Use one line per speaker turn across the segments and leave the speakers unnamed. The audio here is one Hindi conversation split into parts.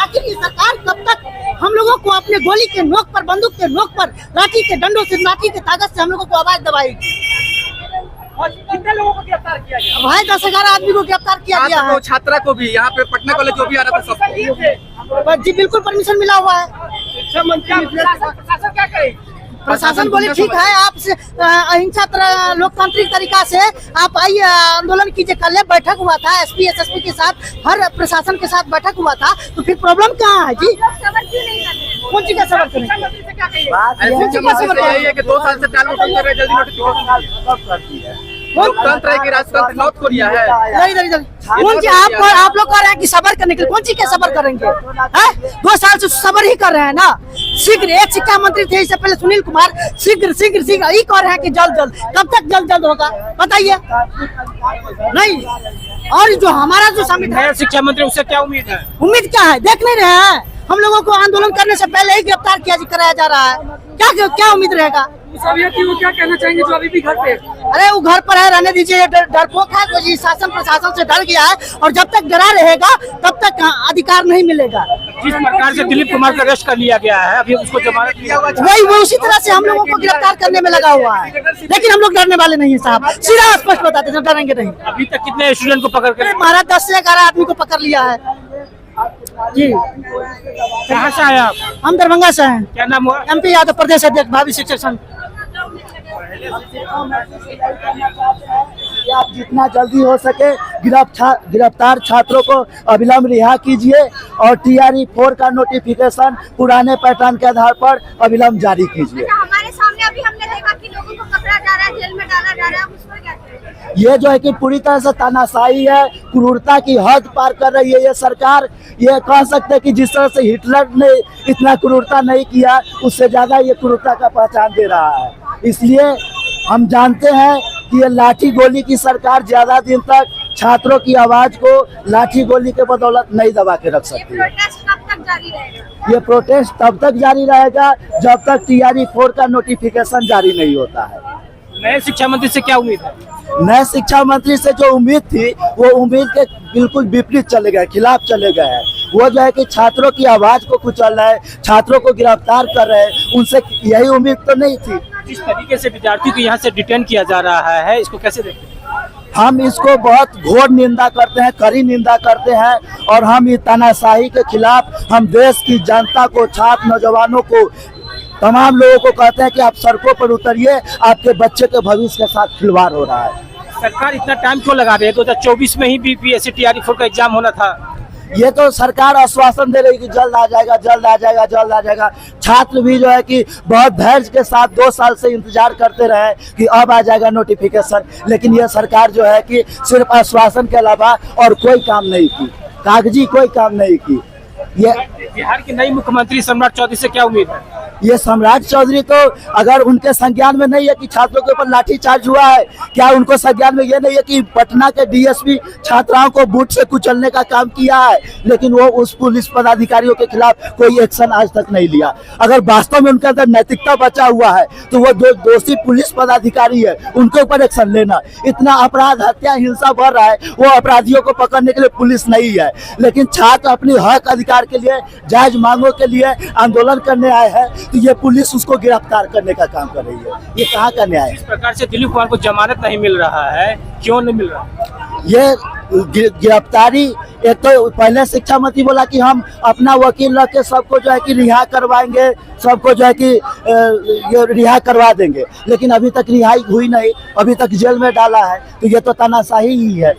आखिर ये सरकार कब तक हम लोगों को अपने गोली के नोक पर, बंदूक के नोक पर, लाठी के डंडों से, लाठी की ताकत से हम लोगों को आवाज दबाएगी।
कितने लोगों को गिरफ्तार किया गया?
भाई 10-11 आदमी को गिरफ्तार किया गया है।
छात्रा को भी यहाँ पे पटना कॉलेज जो भी आ रहा था सबको
जी बिल्कुल परमिशन मिला हुआ है।
शिक्षा मंत्री प्रशासन क्या करे?
प्रशासन बोले ठीक है, आप अहिंसा लोकतांत्रिक तरीका से आप आइए, आंदोलन कीजिए। कल बैठक हुआ था एसपी एसएसपी के साथ, हर प्रशासन के साथ बैठक हुआ था, तो फिर प्रॉब्लम कहाँ है जी? कौन सी का सबर करें?
यही है कि 2 साल से टाल मटोल कर रहे, जल्दी नोटिफिकेशन लोकतंत्र है कि राजतंत्र नॉर्थ कोरिया है?
इधर कौन सी आप लोग कह रहे हैं कि सबर करने के लिए? कौन सी के सबर करेंगे? 2 साल से सबर ही कर रहे हैं ना। शीघ्र एक शिक्षा मंत्री थे इससे पहले सुनील कुमार, शीघ्र ही कह रहे हैं कि जल्द। कब तक जल्द होगा बताइए? नहीं। और जो हमारा जो संविधान
शिक्षा मंत्री, उससे क्या उम्मीद है?
उम्मीद क्या है? देख नहीं रहे हैं हम लोगों को आंदोलन करने से पहले ही गिरफ्तार कराया जा रहा है। क्या उम्मीद रहेगा?
वो क्या कहना चाहेंगे जो अभी भी घर पे?
अरे वो घर पर है, रहने दीजिए। डरपोक है तो शासन प्रशासन से डर गया है, और जब तक डरा रहेगा तब तक अधिकार नहीं मिलेगा।
जिस प्रकार से दिलीप कुमार को अरेस्ट कर लिया गया है, अभी उसको जमानत दिया हुआ है,
वही वो उसी तरह से हम लोगों को गिरफ्तार करने में लगा हुआ है। लेकिन हम लोग डरने वाले नहीं है साहब, सीधा स्पष्ट बताते हैं, डरेंगे नहीं।
अभी तक कितने स्टूडेंट को पकड़ कर?
महाराज 10 से 11 आदमी को पकड़ लिया है जी।
कहाँ से आए आप?
हम दरभंगा से हैं।
क्या नाम हुआ?
MP यादव, प्रदेश अध्यक्ष भावी शिक्षक संघ।
आप जितना जल्दी हो सके गिरफ्तार छात्रों को अविलंब रिहा कीजिए, और TRE 4 का नोटिफिकेशन पुराने पैटर्न के आधार पर अविलंब जारी कीजिए।
हमारे सामने अभी हमने देखा कि लोगों को पकड़ा जा रहा है, जेल में डाला जा रहा है, उस पर क्या करें?
ये जो है कि पूरी तरह से तानाशाही है, क्रूरता की हद पार कर रही है ये सरकार। ये कह सकते हैं कि जिस तरह से हिटलर ने इतना क्रूरता नहीं किया, उससे ज्यादा ये क्रूरता का पहचान दे रहा है। इसलिए हम जानते हैं कि ये लाठी गोली की सरकार ज्यादा दिन तक छात्रों की आवाज को लाठी गोली के बदौलत नहीं दबा के रख सकती है।
प्रोटेस्ट कब तक जारी रहेगा?
ये प्रोटेस्ट तब तक जारी रहेगा जब तक TRE 4 का नोटिफिकेशन जारी नहीं होता है।
नए शिक्षा मंत्री से क्या उम्मीद है?
नए शिक्षा मंत्री से जो उम्मीद थी, वो उम्मीद के बिल्कुल विपरीत चले गए, खिलाफ चले गए हैं। वो जो है कि छात्रों की आवाज को कुचल रहे हैं, छात्रों को गिरफ्तार कर रहे हैं, उनसे यही उम्मीद तो नहीं थी।
जिस तरीके से विद्यार्थी को यहाँ से डिटेन किया जा रहा है, इसको कैसे देखते हैं?
हम इसको बहुत घोर निंदा करते हैं, कड़ी निंदा करते हैं, और हम इस तानाशाही के खिलाफ हम देश की जनता को, छात्र नौजवानों को, तमाम लोगों को कहते हैं कि आप सड़कों पर उतरिए, आपके बच्चे के भविष्य के साथ खिलवाड़ हो रहा है।
सरकार इतना टाइम क्यों लगा रही है? 2024 में ही BPSC TRE 4 का एग्जाम होना था।
ये तो सरकार आश्वासन दे रही कि जल्द आ जाएगा, जल्द आ जाएगा, जल्द आ जाएगा। छात्र भी जो है कि बहुत धैर्य के साथ 2 साल से इंतजार करते रहे कि अब आ जाएगा नोटिफिकेशन, लेकिन ये सरकार जो है कि सिर्फ आश्वासन के अलावा और कोई काम नहीं की, कागजी कोई काम नहीं की। ये
बिहार के नई मुख्यमंत्री सम्राट चौधरी से क्या उम्मीद है?
ये सम्राट चौधरी तो अगर उनके संज्ञान में नहीं है कि छात्रों के ऊपर लाठीचार्ज हुआ है, क्या उनको संज्ञान में ये नहीं है कि पटना के DSP छात्राओं को बूट से कुचलने का काम किया है, लेकिन वो उस पुलिस पदाधिकारियों के खिलाफ कोई एक्शन आज तक नहीं लिया। अगर वास्तव में उनके अंदर नैतिकता बचा हुआ है तो वो जो दोषी पुलिस पदाधिकारी है उनके ऊपर एक्शन लेना। इतना अपराध, हत्या, हिंसा बढ़ रहा है, वो अपराधियों को पकड़ने के लिए पुलिस नहीं है, लेकिन छात्र अपनी हक अधिकार के लिए, जायज मांगों के लिए आंदोलन करने आए हैं, तो ये पुलिस उसको गिरफ्तार करने का काम कर रही है। ये कहाँ का न्याय है?
इस प्रकार से दिलीप कुमार को जमानत नहीं मिल रहा है, क्यों नहीं मिल रहा?
ये गिरफ्तारी, एक तो पहले शिक्षा मंत्री बोला कि हम अपना वकील रख के सबको जो है कि रिहा करवाएंगे, सबको जो है कि ये रिहा करवा देंगे, लेकिन अभी तक रिहाई हुई नहीं, अभी तक जेल में डाला है। तो ये तो तानाशाही ही है,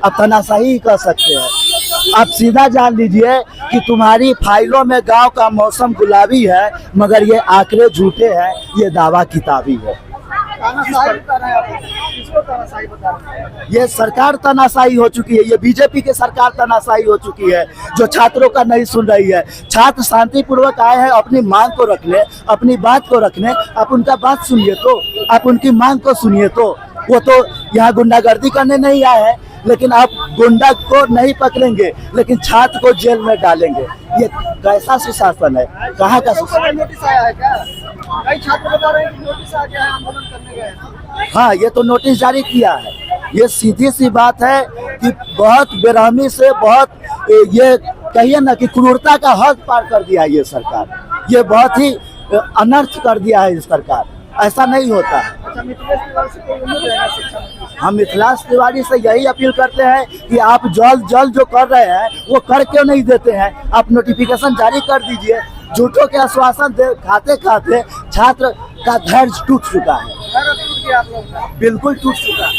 अब तानाशाही ही कह सकते हैं। आप सीधा जान लीजिए कि तुम्हारी फाइलों में गांव का मौसम गुलाबी है, मगर ये आंकड़े झूठे हैं, ये दावा किताबी है। ये सरकार तानाशाही हो चुकी है, ये BJP की सरकार तानाशाही हो चुकी है, जो छात्रों का नहीं सुन रही है। छात्र शांतिपूर्वक आए हैं अपनी मांग को रखने, अपनी बात को रखने। आप उनका बात सुनिए, तो आप उनकी मांग को सुनिए। तो वो तो यहाँ गुंडागर्दी करने नहीं आए हैं, लेकिन आप गुंडा को नहीं पकड़ेंगे, लेकिन छात्र को जेल में डालेंगे। ये कैसा सुशासन है? कहाँ का सुशासन?
नोटिस आया है क्या? कई छात्र बता रहे हैं कि नोटिस आ गया है, आंदोलन करने गए।
हाँ, ये तो नोटिस जारी किया है। ये सीधी सी बात है कि बहुत बेरहमी से, बहुत ये कहिए ना कि क्रूरता का हद पार कर दिया है ये सरकार। ये बहुत ही अनर्थ कर दिया है इस सरकार, ऐसा नहीं होता। हम मिथिलेश तिवारी से यही अपील करते हैं कि आप जल्द जो कर रहे हैं वो कर क्यों नहीं देते हैं। आप नोटिफिकेशन जारी कर दीजिए। झूठों के आश्वासन खाते खाते छात्र का धैर्य टूट चुका है, बिल्कुल टूट चुका है।